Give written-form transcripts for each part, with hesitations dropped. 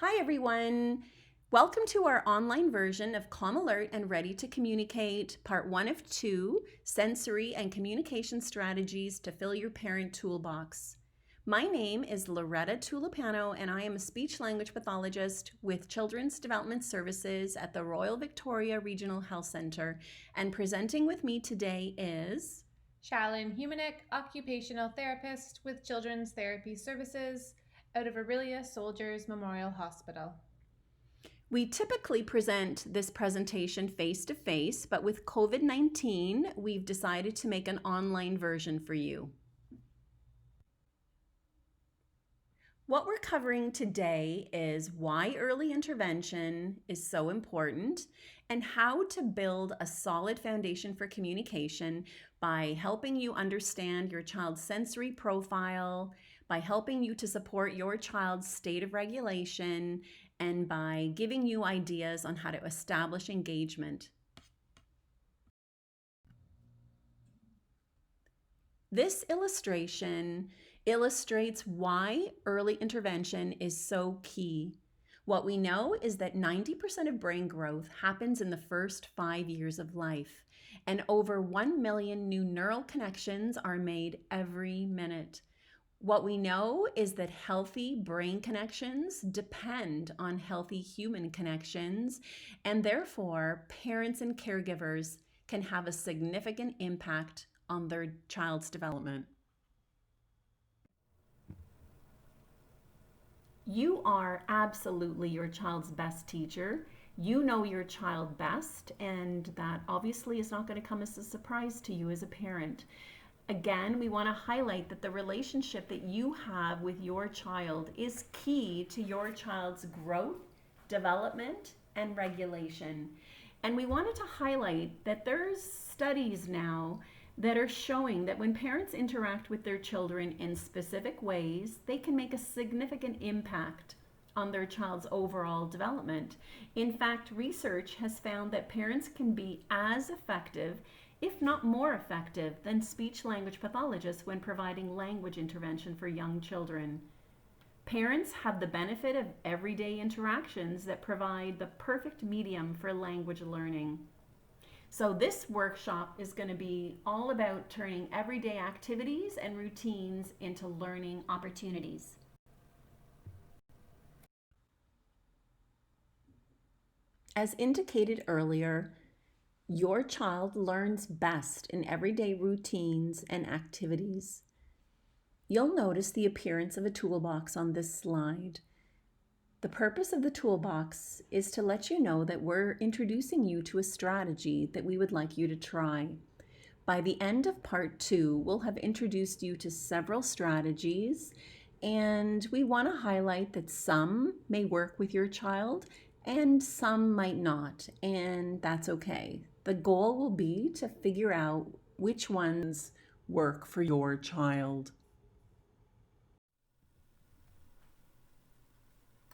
Hi everyone! Welcome to our online version of Calm Alert and Ready to Communicate, part 1 of 2, Sensory and Communication Strategies to Fill Your Parent Toolbox. My name is Loretta Tulipano and I am a speech language pathologist with Children's Development Services at the Royal Victoria Regional Health Centre, and presenting with me today is Shalyn Humanick, occupational therapist with Children's Therapy Services out of Aurelia Soldiers Memorial Hospital. We typically present this presentation face-to-face, but with COVID-19, we've decided to make an online version for you. What we're covering today is why early intervention is so important and how to build a solid foundation for communication by helping you understand your child's sensory profile, by helping you to support your child's state of regulation, and by giving you ideas on how to establish engagement. This illustration illustrates why early intervention is so key. What we know is that 90% of brain growth happens in the first 5 years of life, and over 1 million new neural connections are made every minute. What we know is that healthy brain connections depend on healthy human connections, and therefore parents and caregivers can have a significant impact on their child's development. You are absolutely your child's best teacher. You know your child best, and that obviously is not going to come as a surprise to you as a parent. Again, we want to highlight that the relationship that you have with your child is key to your child's growth, development, and regulation. And we wanted to highlight that there's studies now that are showing that when parents interact with their children in specific ways, they can make a significant impact on their child's overall development. In fact, research has found that parents can be as effective, if not more effective, than speech language pathologists when providing language intervention for young children. Parents have the benefit of everyday interactions that provide the perfect medium for language learning. So this workshop is going to be all about turning everyday activities and routines into learning opportunities. As indicated earlier, your child learns best in everyday routines and activities. You'll notice the appearance of a toolbox on this slide. The purpose of the toolbox is to let you know that we're introducing you to a strategy that we would like you to try. By the end of part 2, we'll have introduced you to several strategies, and we want to highlight that some may work with your child and some might not, and that's okay. The goal will be to figure out which ones work for your child.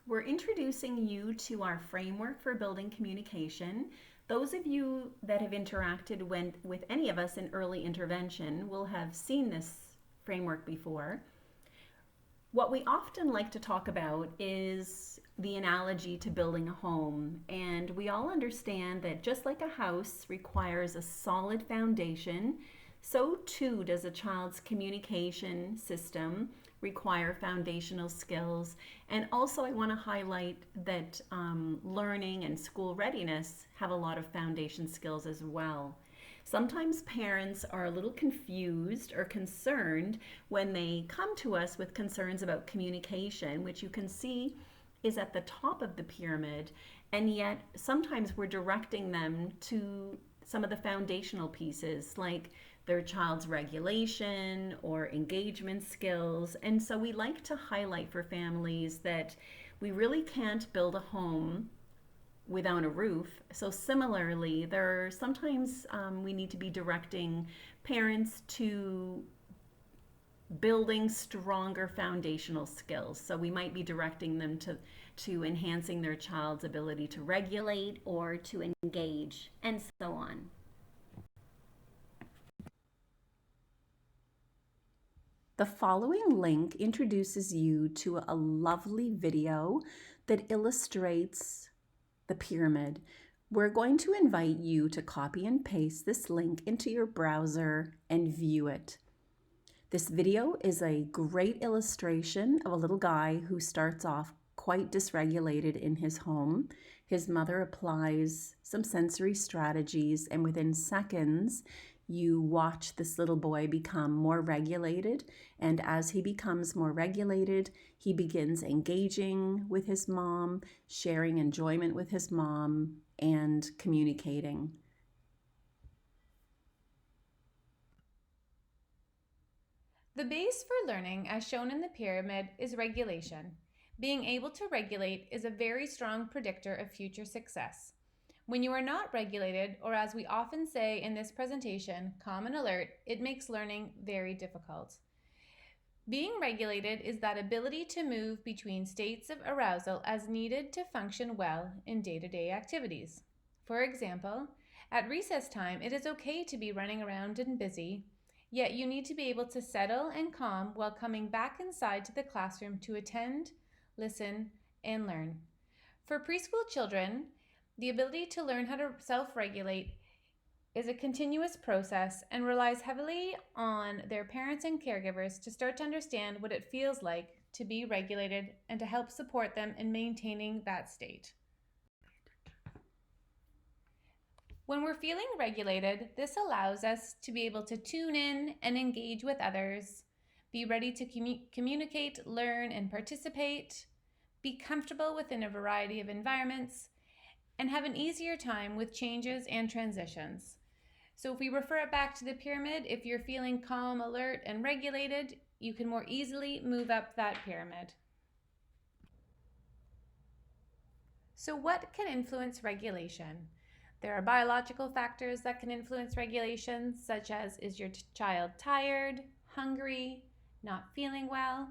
We're introducing you to our framework for building communication. Those of you that have interacted with any of us in early intervention will have seen this framework before. What we often like to talk about is the analogy to building a home. And we all understand that just like a house requires a solid foundation, so too does a child's communication system require foundational skills. And also I want to highlight that learning and school readiness have a lot of foundation skills as well. Sometimes parents are a little confused or concerned when they come to us with concerns about communication, which you can see is at the top of the pyramid, and yet sometimes we're directing them to some of the foundational pieces like their child's regulation or engagement skills. And so we like to highlight for families that we really can't build a home without a roof. So similarly, sometimes we need to be directing parents to building stronger foundational skills. So we might be directing them to enhancing their child's ability to regulate or to engage, and so on. The following link introduces you to a lovely video that illustrates the pyramid. We're going to invite you to copy and paste this link into your browser and view it. This video is a great illustration of a little guy who starts off quite dysregulated in his home. His mother applies some sensory strategies, and within seconds, you watch this little boy become more regulated. And as he becomes more regulated, he begins engaging with his mom, sharing enjoyment with his mom, and communicating. The base for learning, as shown in the pyramid, is regulation. Being able to regulate is a very strong predictor of future success. When you are not regulated, or as we often say in this presentation, calm and alert, it makes learning very difficult. Being regulated is that ability to move between states of arousal as needed to function well in day-to-day activities. For example, at recess time, it is okay to be running around and busy, yet you need to be able to settle and calm while coming back inside to the classroom to attend, listen, and learn. For preschool children, the ability to learn how to self-regulate is a continuous process and relies heavily on their parents and caregivers to start to understand what it feels like to be regulated and to help support them in maintaining that state. When we're feeling regulated, this allows us to be able to tune in and engage with others, be ready to communicate, learn, and participate, be comfortable within a variety of environments, and have an easier time with changes and transitions. So if we refer it back to the pyramid, if you're feeling calm, alert, and regulated, you can more easily move up that pyramid. So what can influence regulation? There are biological factors that can influence regulation, such as is your child tired, hungry, not feeling well?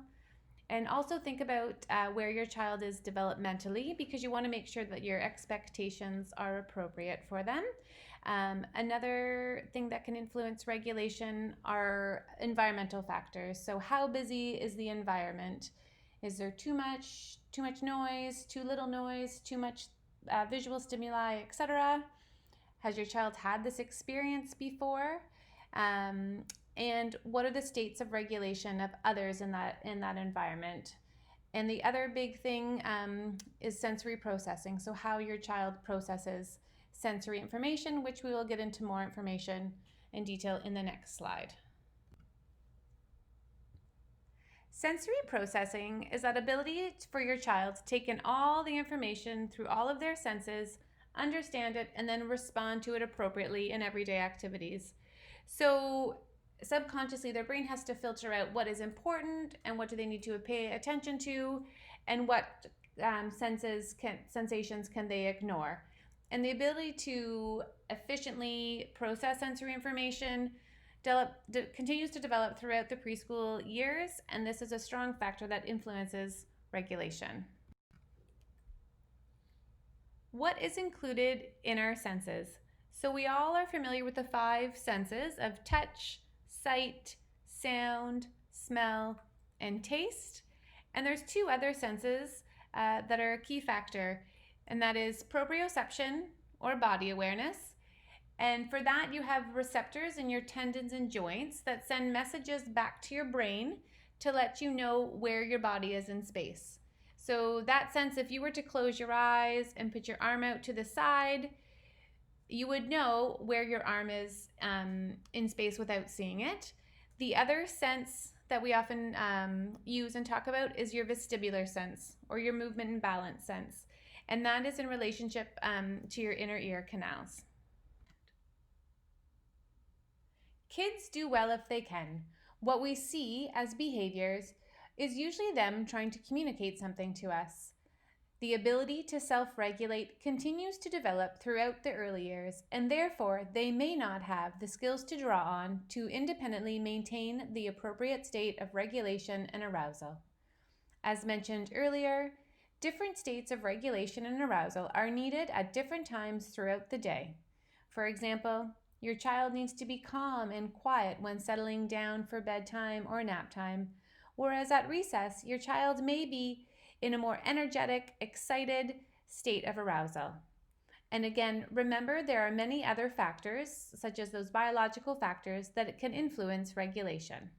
And also think about where your child is developmentally, because you want to make sure that your expectations are appropriate for them. Another thing that can influence regulation are environmental factors. So how busy is the environment? Is there too much noise, too little noise, too much visual stimuli, etc.? Has your child had this experience before? And what are the states of regulation of others in that environment? And the other big thing is sensory processing. So how your child processes sensory information, which we will get into more information in detail in the next slide. Sensory processing is that ability for your child to take in all the information through all of their senses, understand it, and then respond to it appropriately in everyday activities. So subconsciously, their brain has to filter out what is important and what do they need to pay attention to, and what sensations can they ignore. And the ability to efficiently process sensory information continues to develop throughout the preschool years, and this is a strong factor that influences regulation. What is included in our senses? So we all are familiar with the 5 senses of touch, sight, sound, smell, and taste. And there's 2 other senses that are a key factor, and that is proprioception, or body awareness. And for that, you have receptors in your tendons and joints that send messages back to your brain to let you know where your body is in space. So that sense, if you were to close your eyes and put your arm out to the side, you would know where your arm is in space without seeing it. The other sense that we often use and talk about is your vestibular sense, or your movement and balance sense. And that is in relationship to your inner ear canals. Kids do well if they can. What we see as behaviors is usually them trying to communicate something to us. The ability to self-regulate continues to develop throughout the early years, and therefore they may not have the skills to draw on to independently maintain the appropriate state of regulation and arousal. As mentioned earlier, different states of regulation and arousal are needed at different times throughout the day. For example, your child needs to be calm and quiet when settling down for bedtime or nap time, whereas at recess, your child may be in a more energetic, excited state of arousal. And again, remember there are many other factors, such as those biological factors, that can influence regulation.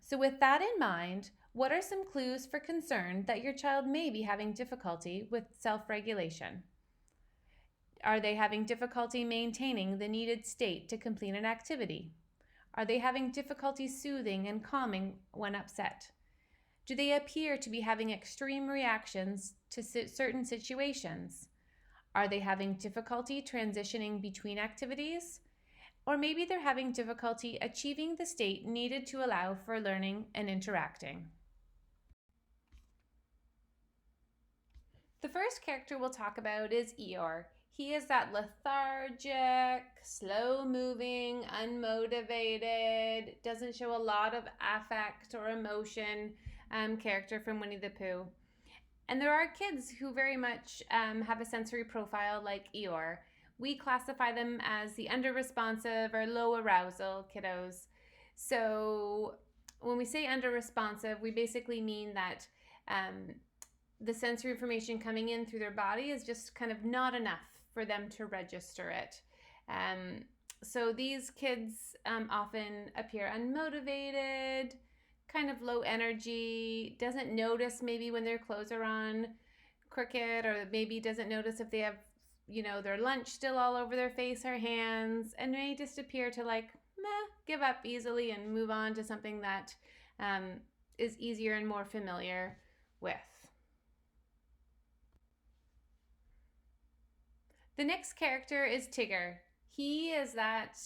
So, with that in mind, what are some clues for concern that your child may be having difficulty with self regulation? Are they having difficulty maintaining the needed state to complete an activity? Are they having difficulty soothing and calming when upset? Do they appear to be having extreme reactions to certain situations? Are they having difficulty transitioning between activities? Or maybe they're having difficulty achieving the state needed to allow for learning and interacting. The first character we'll talk about is Eeyore. He is that lethargic, slow moving, unmotivated, doesn't show a lot of affect or emotion character from Winnie the Pooh. And there are kids who very much have a sensory profile like Eeyore. We classify them as the under-responsive or low arousal kiddos. So when we say under-responsive, we basically mean that the sensory information coming in through their body is just kind of not enough for them to register it. So these kids often appear unmotivated, kind of low energy, doesn't notice maybe when their clothes are on crooked, or maybe doesn't notice if they have, their lunch still all over their face or hands, and may just appear to give up easily and move on to something that is easier and more familiar with. The next character is Tigger. He is that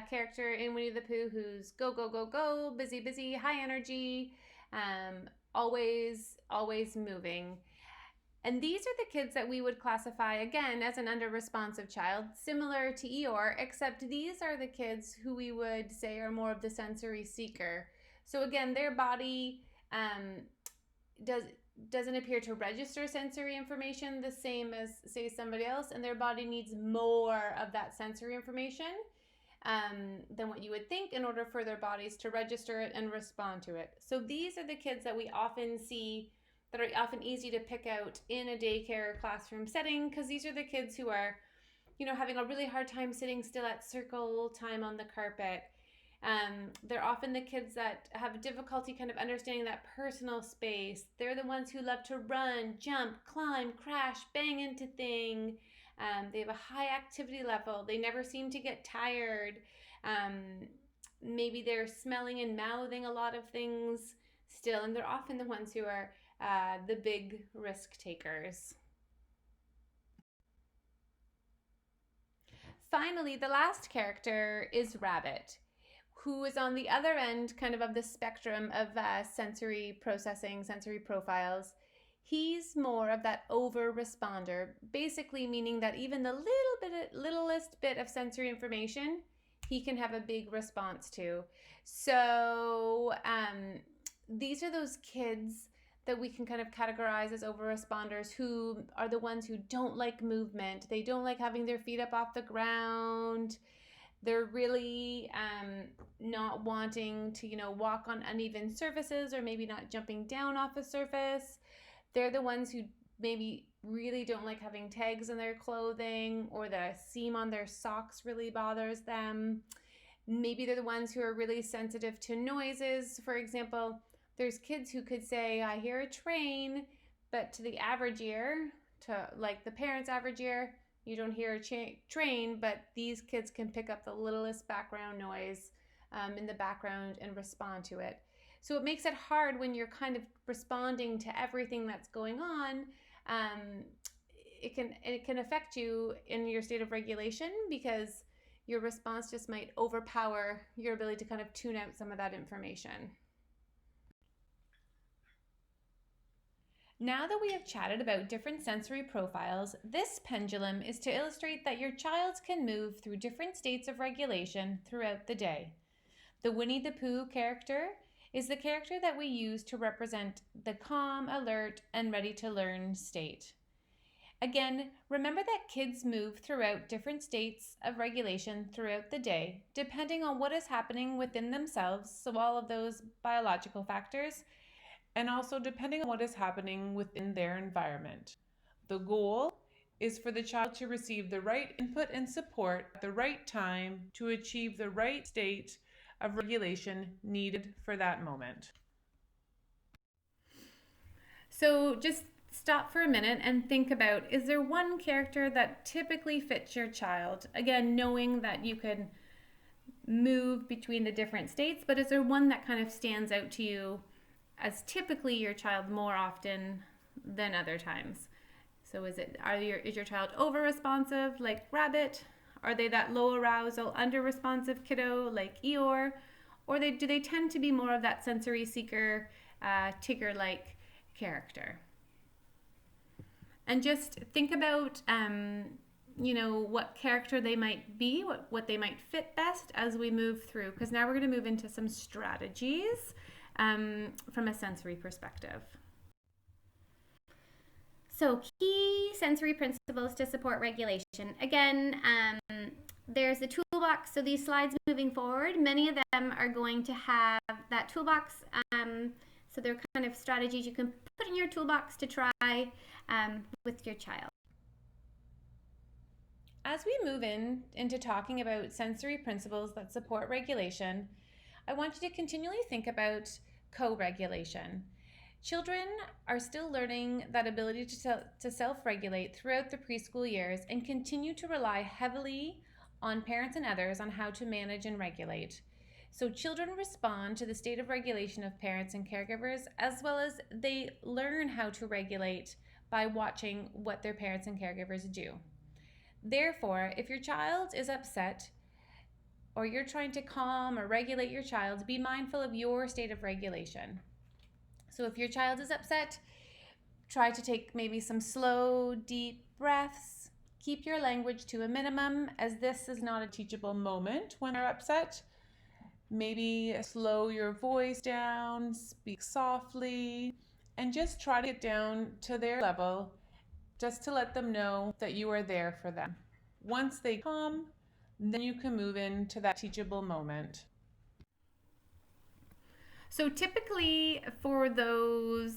character in Winnie the Pooh who's go, go, go, go, busy, busy, high energy, always moving. And these are the kids that we would classify, again, as an under-responsive child, similar to Eeyore, except these are the kids who we would say are more of the sensory seeker. So again, their body doesn't appear to register sensory information the same as, say, somebody else, and their body needs more of that sensory information than what you would think in order for their bodies to register it and respond to it. So these are the kids that we often see that are often easy to pick out in a daycare or classroom setting, because these are the kids who are, having a really hard time sitting still at circle time on the carpet. They're often the kids that have difficulty kind of understanding that personal space. They're the ones who love to run, jump, climb, crash, bang into things. They have a high activity level. They never seem to get tired. Maybe they're smelling and mouthing a lot of things still, and they're often the ones who are the big risk takers. Finally, the last character is Rabbit, who is on the other end kind of the spectrum of sensory processing, sensory profiles. He's more of that over responder, basically meaning that even the littlest bit of sensory information, he can have a big response to. So these are those kids that we can kind of categorize as over responders, who are the ones who don't like movement. They don't like having their feet up off the ground. They're really not wanting to, walk on uneven surfaces, or maybe not jumping down off a surface. They're the ones who maybe really don't like having tags in their clothing, or the seam on their socks really bothers them. Maybe they're the ones who are really sensitive to noises. For example, there's kids who could say, I hear a train, but to the average ear, to like the parent's average ear, you don't hear a train, but these kids can pick up the littlest background noise in the background and respond to it. So it makes it hard when you're kind of responding to everything that's going on. It can affect you in your state of regulation, because your response just might overpower your ability to kind of tune out some of that information. Now that we have chatted about different sensory profiles, this pendulum is to illustrate that your child can move through different states of regulation throughout the day. The Winnie the Pooh character is the character that we use to represent the calm, alert, and ready to learn state. Again, remember that kids move throughout different states of regulation throughout the day, depending on what is happening within themselves, so all of those biological factors, and also depending on what is happening within their environment. The goal is for the child to receive the right input and support at the right time to achieve the right state of regulation needed for that moment. So just stop for a minute and think about, is there one character that typically fits your child? Again, knowing that you can move between the different states, but is there one that kind of stands out to you as typically your child more often than other times? So is your child over responsive like Rabbit? Are they that low arousal under responsive kiddo like Eeyore? Or do they tend to be more of that sensory seeker, Tigger like character? And just think about what character they might be, what they might fit best as we move through, because now we're going to move into some strategies from a sensory perspective. So, key sensory principles to support regulation. Again, there's the toolbox. So, these slides moving forward, many of them are going to have that toolbox. So, they're kind of strategies you can put in your toolbox to try with your child. As we move into talking about sensory principles that support regulation, I want you to continually think about co-regulation. Children are still learning that ability to self-regulate throughout the preschool years and continue to rely heavily on parents and others on how to manage and regulate. So children respond to the state of regulation of parents and caregivers, as well as they learn how to regulate by watching what their parents and caregivers do. Therefore, if your child is upset or you're trying to calm or regulate your child, be mindful of your state of regulation. So if your child is upset, try to take maybe some slow, deep breaths. Keep your language to a minimum, as this is not a teachable moment when they're upset. Maybe slow your voice down, speak softly, and just try to get down to their level just to let them know that you are there for them. Once they calm, then you can move into that teachable moment. So typically for those,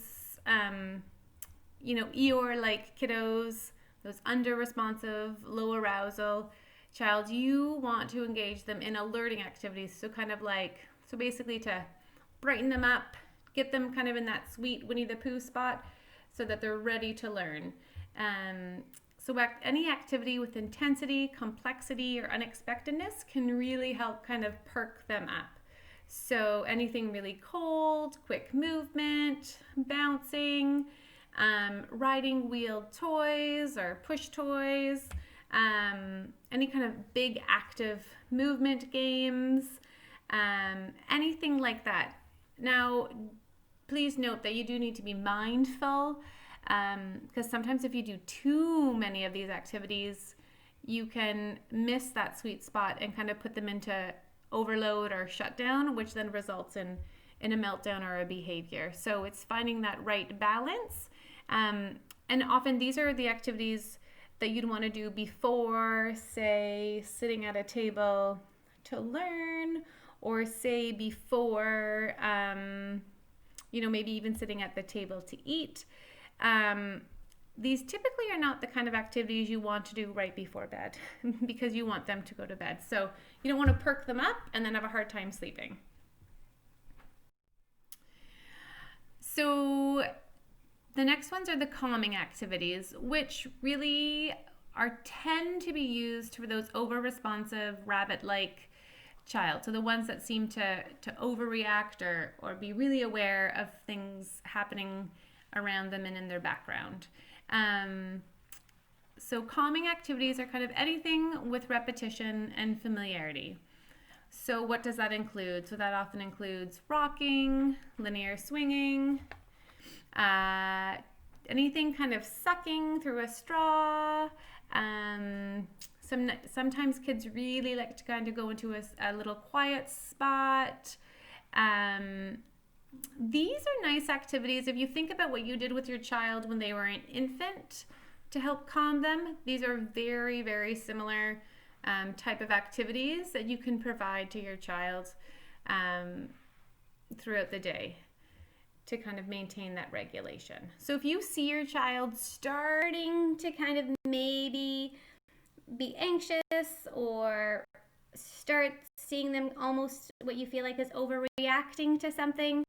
Eeyore-like kiddos, those under-responsive, low arousal child, you want to engage them in alerting activities. So basically to brighten them up, get them kind of in that sweet Winnie the Pooh spot so that they're ready to learn. So any activity with intensity, complexity, or unexpectedness can really help kind of perk them up. So anything really cold, quick movement, bouncing, riding wheeled toys or push toys, any kind of big active movement games, anything like that. Now, please note that you do need to be mindful, because sometimes if you do too many of these activities, you can miss that sweet spot and kind of put them into overload or shutdown, which then results in a meltdown or a behavior. So it's finding that right balance. And often these are the activities that you'd want to do before, say, sitting at a table to learn, or say before, maybe even sitting at the table to eat. These typically are not the kind of activities you want to do right before bed because you want them to go to bed. So you don't want to perk them up and then have a hard time sleeping. So the next ones are the calming activities, which really tend to be used for those over-responsive, rabbit-like child. So the ones that seem to overreact or be really aware of things happening around them and in their background. So calming activities are kind of anything with repetition and familiarity. So what does that include? So that often includes rocking, linear swinging, anything kind of sucking through a straw. Sometimes kids really like to kind of go into a little quiet spot. These are nice activities. If you think about what you did with your child when they were an infant to help calm them, these are very, very similar type of activities that you can provide to your child throughout the day. to kind of maintain that regulation. So if you see your child starting to kind of maybe be anxious or start seeing them almost what you feel like is overreacting to something,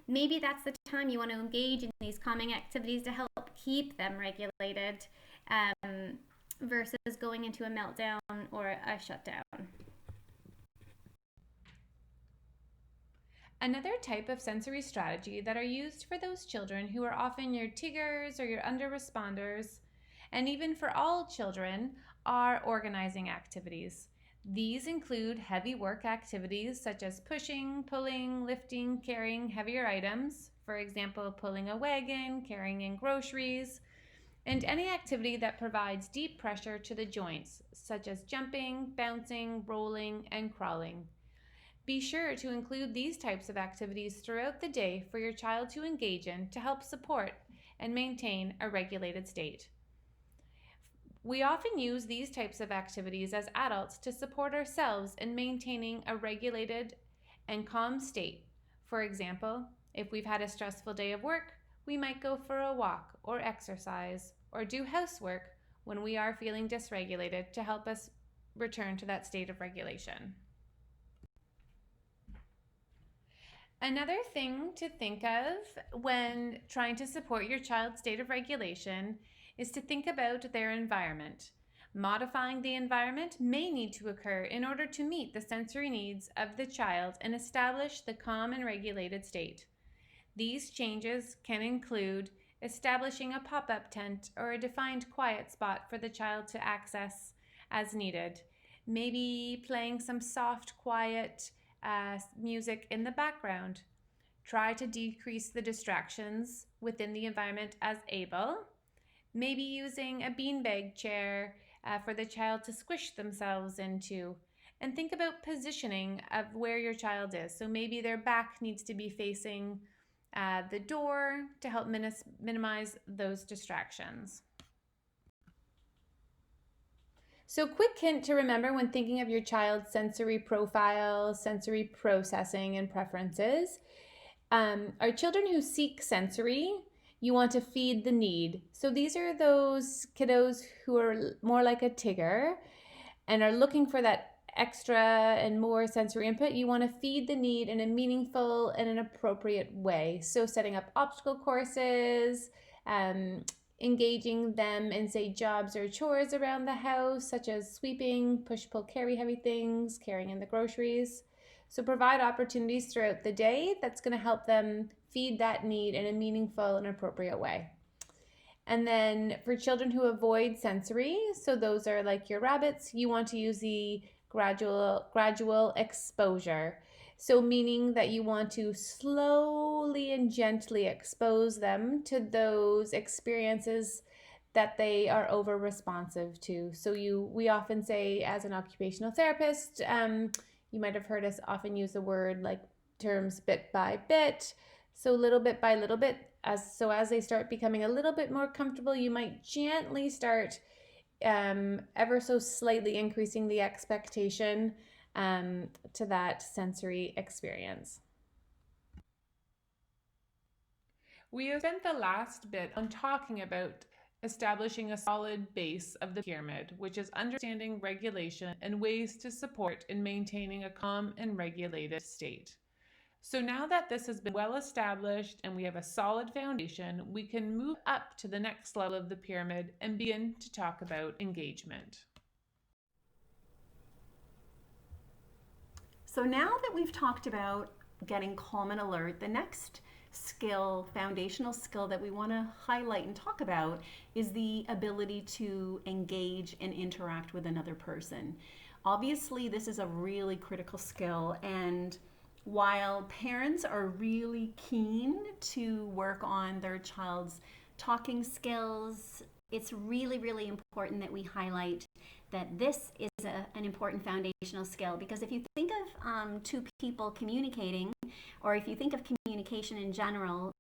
maybe that's the time you want to engage in these calming activities to help keep them regulated, versus going into a meltdown or a shutdown. Another type of sensory strategy that are used for those children who are often your Tiggers or your under-responders, and even for all children, are organizing activities. These include heavy work activities such as pushing, pulling, lifting, carrying heavier items, for example, pulling a wagon, carrying in groceries, and any activity that provides deep pressure to the joints, such as jumping, bouncing, rolling, and crawling. Be sure to include these types of activities throughout the day for your child to engage in to help support and maintain a regulated state. We often use these types of activities as adults to support ourselves in maintaining a regulated and calm state. For example, if we've had a stressful day of work, we might go for a walk or exercise or do housework when we are feeling dysregulated to help us return to that state of regulation. Another thing to think of when trying to support your child's state of regulation is to think about their environment. Modifying the environment may need to occur in order to meet the sensory needs of the child and establish the calm and regulated state. These changes can include establishing a pop-up tent or a defined quiet spot for the child to access as needed. Maybe playing some soft, quiet music in the background. Try to decrease the distractions within the environment as able. Maybe using a beanbag chair for the child to squish themselves into. And think about positioning of where your child is. So maybe their back needs to be facing the door to help minimize those distractions. So quick hint to remember when thinking of your child's sensory profile, sensory processing, and preferences. Our children who seek sensory, you want to feed the need. So these are those kiddos who are more like a Tigger and are looking for that extra and more sensory input. You want to feed the need in a meaningful and an appropriate way. So setting up obstacle courses, engaging them in, say, jobs or chores around the house, such as sweeping, push, pull, carry heavy things, carrying in the groceries. So provide opportunities throughout the day that's going to help them feed that need in a meaningful and appropriate way. And then for children who avoid sensory, so those are like your rabbits, you want to use the gradual exposure. So meaning that you want to slowly and gently expose them to those experiences that they are over responsive to. So we often say, as an occupational therapist, you might have heard us often use the word like terms bit by bit. So little bit by little bit, as they start becoming a little bit more comfortable, you might gently start ever so slightly increasing the expectation to that sensory experience. We have spent the last bit on talking about establishing a solid base of the pyramid, which is understanding regulation and ways to support in maintaining a calm and regulated state. So now that this has been well established and we have a solid foundation, we can move up to the next level of the pyramid and begin to talk about engagement. So now that we've talked about getting calm and alert, the next skill, foundational skill that we want to highlight and talk about is the ability to engage and interact with another person. Obviously, this is a really critical skill, and while parents are really keen to work on their child's talking skills, it's really, really important that we highlight that this is an important foundational skill, because if you think of two people communicating, or if you think of communication in general,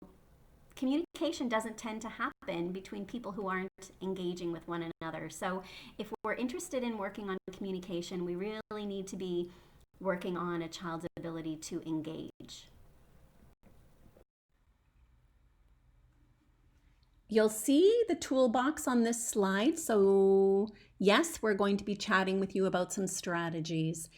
communication doesn't tend to happen between people who aren't engaging with one another. So if we're interested in working on communication, we really need to be working on a child's ability to engage. You'll see the toolbox on this slide. So yes, we're going to be chatting with you about some strategies.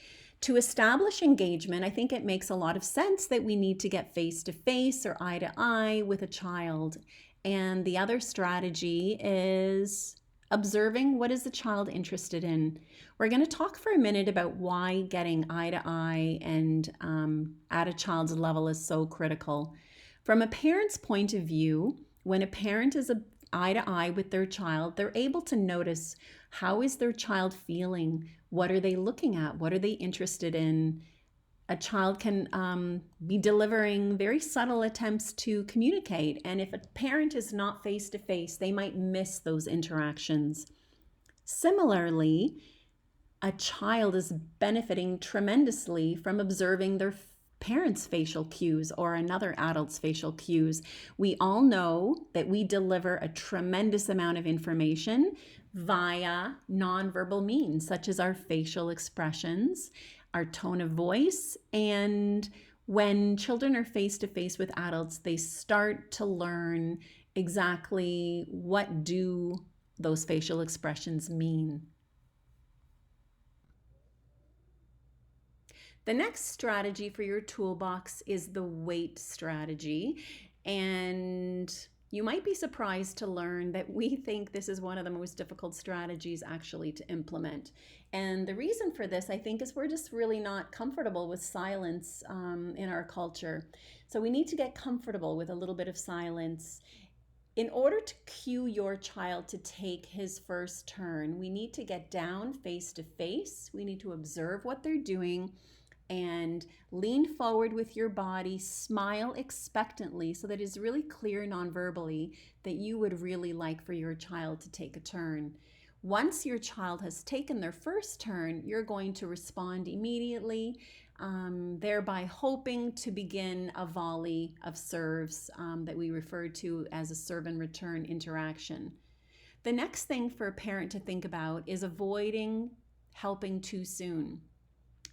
To establish engagement, I think it makes a lot of sense that we need to get face to face or eye to eye with a child. And the other strategy is observing what is the child interested in. We're going to talk for a minute about why getting eye to eye and at a child's level is so critical. From a parent's point of view, when a parent is eye to eye with their child, they're able to notice how is their child feeling, what are they looking at, what are they interested in. A child can be delivering very subtle attempts to communicate, and if a parent is not face to face, they might miss those interactions. Similarly, a child is benefiting tremendously from observing their parents' facial cues or another adult's facial cues. We all know that we deliver a tremendous amount of information via nonverbal means, such as our facial expressions, our tone of voice, and when children are face to face with adults, they start to learn exactly what do those facial expressions mean. The next strategy for your toolbox is the wait strategy. And you might be surprised to learn that we think this is one of the most difficult strategies actually to implement. And the reason for this, I think, is we're just really not comfortable with silence in our culture. So we need to get comfortable with a little bit of silence. In order to cue your child to take his first turn, we need to get down face to face. We need to observe what they're doing and lean forward with your body, smile expectantly so that it's really clear non-verbally that you would really like for your child to take a turn. Once your child has taken their first turn, you're going to respond immediately, thereby hoping to begin a volley of serves that we refer to as a serve and return interaction. The next thing for a parent to think about is avoiding helping too soon.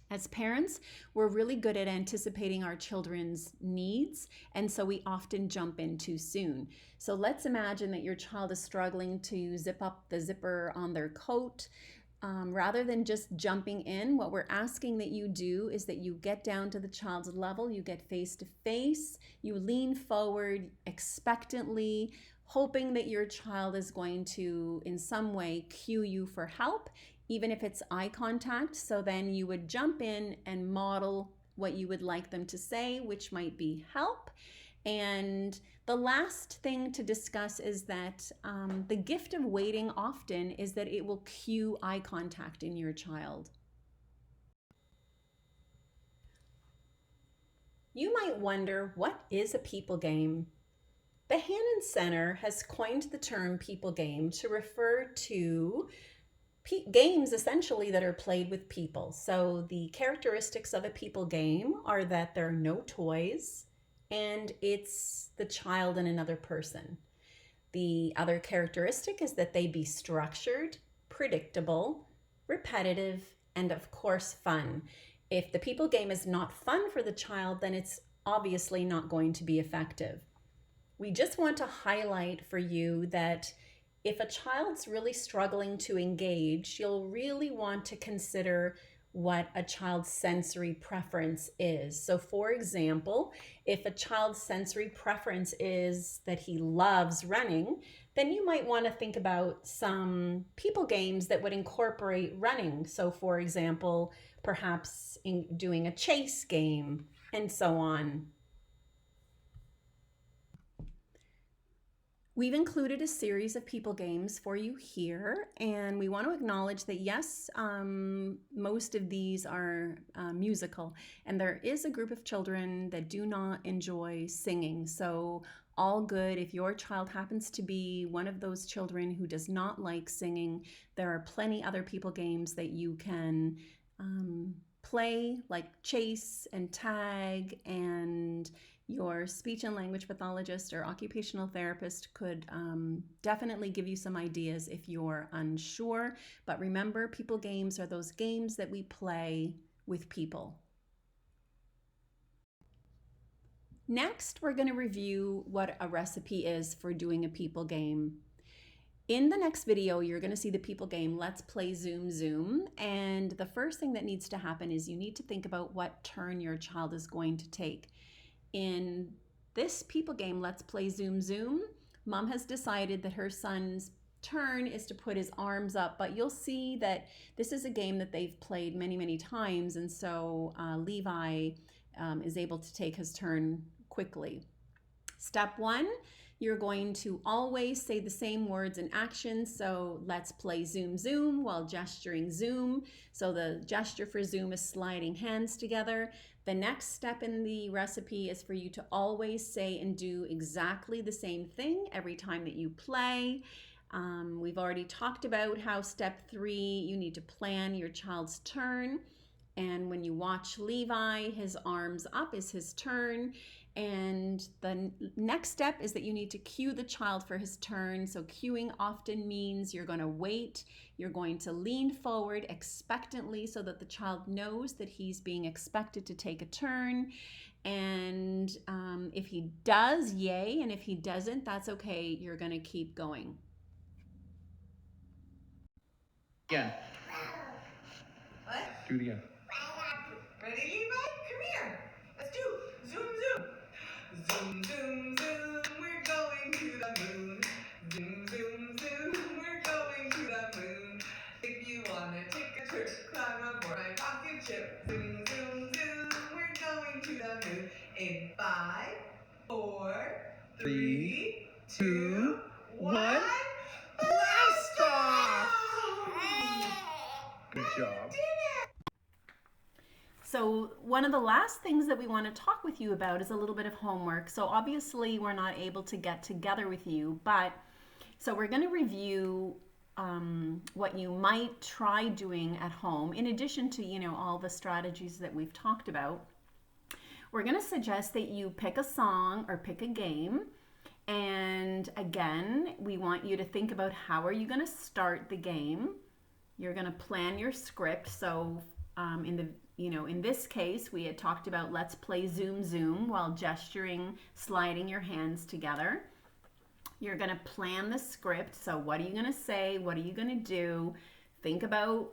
As parents, we're really good at anticipating our children's needs, and so we often jump in too soon. So let's imagine that your child is struggling to zip up the zipper on their coat. Rather than just jumping in, what we're asking that you do is that you get down to the child's level, you get face to face, you lean forward expectantly, hoping that your child is going to, in some way, cue you for help, even if it's eye contact. So then you would jump in and model what you would like them to say, which might be help. And the last thing to discuss is that the gift of waiting often is that it will cue eye contact in your child. You might wonder, what is a people game? The Hannon Center has coined the term people game to refer to games essentially that are played with people. So the characteristics of a people game are that there are no toys and it's the child and another person. The other characteristic is that they be structured, predictable, repetitive, and of course fun. If the people game is not fun for the child, then it's obviously not going to be effective. We just want to highlight for you that if a child's really struggling to engage, you'll really want to consider what a child's sensory preference is. So for example, if a child's sensory preference is that he loves running, then you might want to think about some people games that would incorporate running. So for example, perhaps doing a chase game and so on. We've included a series of people games for you here, and we want to acknowledge that yes, most of these are musical, and there is a group of children that do not enjoy singing. So all good. If your child happens to be one of those children who does not like singing, there are plenty other people games that you can play, like chase and tag, and your speech and language pathologist or occupational therapist could definitely give you some ideas if you're unsure. But remember, people games are those games that we play with people. Next, we're going to review what a recipe is for doing a people game. In the next video, you're going to see the people game, Let's Play Zoom Zoom. And the first thing that needs to happen is you need to think about what turn your child is going to take. In this people game, Let's Play Zoom Zoom, Mom has decided that her son's turn is to put his arms up, but you'll see that this is a game that they've played many, many times. And so Levi is able to take his turn quickly. Step 1, you're going to always say the same words and actions. So let's play Zoom Zoom while gesturing Zoom. So the gesture for Zoom is sliding hands together. The next step in the recipe is for you to always say and do exactly the same thing every time that you play. We've already talked about how step 3, you need to plan your child's turn. And when you watch Levi, his arms up is his turn. And the next step is that you need to cue the child for his turn. So cueing often means you're going to wait, you're going to lean forward expectantly so that the child knows that he's being expected to take a turn. And if he does, yay. And if he doesn't, that's okay. You're going to keep going. Again. What? Do it again. Ready, Levi? Come here. Let's do Zoom Zoom. Zoom Zoom Zoom, we're going to the moon. Zoom Zoom Zoom, we're going to the moon. If you wanna take a trip, climb aboard my rocket ship. Zoom Zoom Zoom, we're going to the moon. In 5, 4, 3, 2, 1. Blast off! Good job. So one of the last things that we want to talk with you about is a little bit of homework. So obviously we're not able to get together with you, but so we're going to review what you might try doing at home in addition to, all the strategies that we've talked about. We're going to suggest that you pick a song or pick a game. And again, we want you to think about how are you going to start the game. You're going to plan your script. So in this case, we had talked about let's play Zoom Zoom while gesturing, sliding your hands together. You're going to plan the script. So what are you going to say? What are you going to do? Think about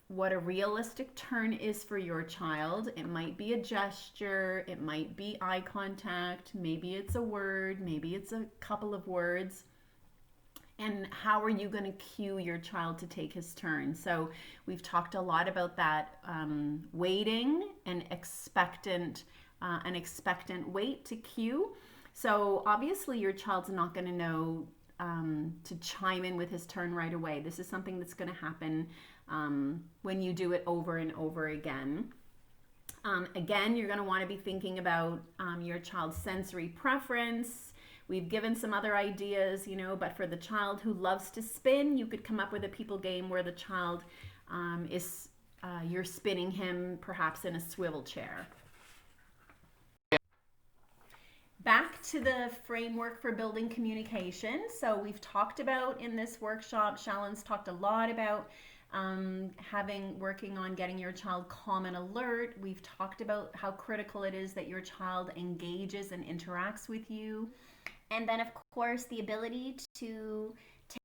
what a realistic turn is for your child. It might be a gesture. It might be eye contact. Maybe it's a word. Maybe it's a couple of words. And how are you going to cue your child to take his turn? So we've talked a lot about that waiting and an expectant wait to cue. So obviously your child's not going to know to chime in with his turn right away. This is something that's going to happen when you do it over and over again. Again, you're going to want to be thinking about your child's sensory preference. We've given some other ideas, but for the child who loves to spin, you could come up with a people game where the child you're spinning him perhaps in a swivel chair. Back to the framework for building communication. So we've talked about in this workshop, Shallon's talked a lot about working on getting your child calm and alert. We've talked about how critical it is that your child engages and interacts with you. And then, of course, the ability to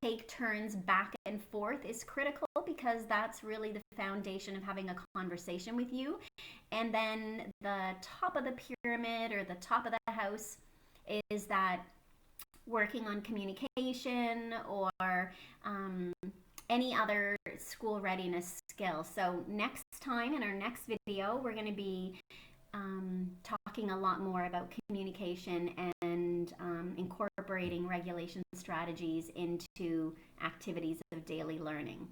take turns back and forth is critical because that's really the foundation of having a conversation with you. And then the top of the pyramid or the top of the house is that working on communication or any other school readiness skill. So next time in our next video, we're going to be talking a lot more about communication and incorporating regulation strategies into activities of daily learning.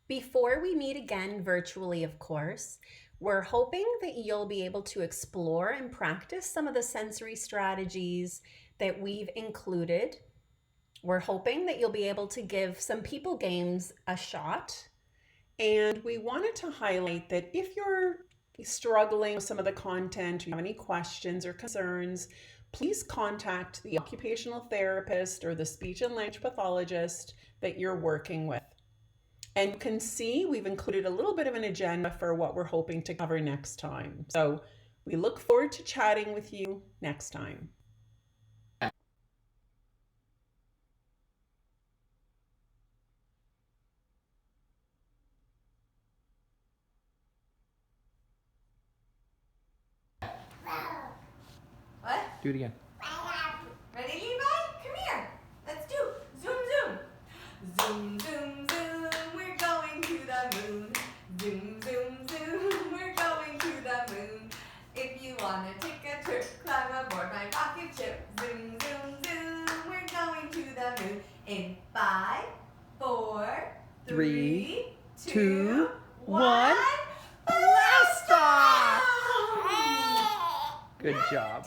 Before we meet again virtually, of course, we're hoping that you'll be able to explore and practice some of the sensory strategies that we've included. We're hoping that you'll be able to give some people games a shot. And we wanted to highlight that if you're struggling with some of the content, or you have any questions or concerns, please contact the occupational therapist or the speech and language pathologist that you're working with. And you can see we've included a little bit of an agenda for what we're hoping to cover next time. So we look forward to chatting with you next time. What? Do it again. Ready, Levi? Come here. Let's do zoom, zoom. Zoom, zoom, zoom. We're going to the moon. Zoom, zoom, zoom. We're going to the moon. If you wanna take a trip, climb aboard my rocket ship. Zoom, zoom, zoom. We're going to the moon. In 5, 4, 3, 2, 1. Blast off! Blast off! Good job.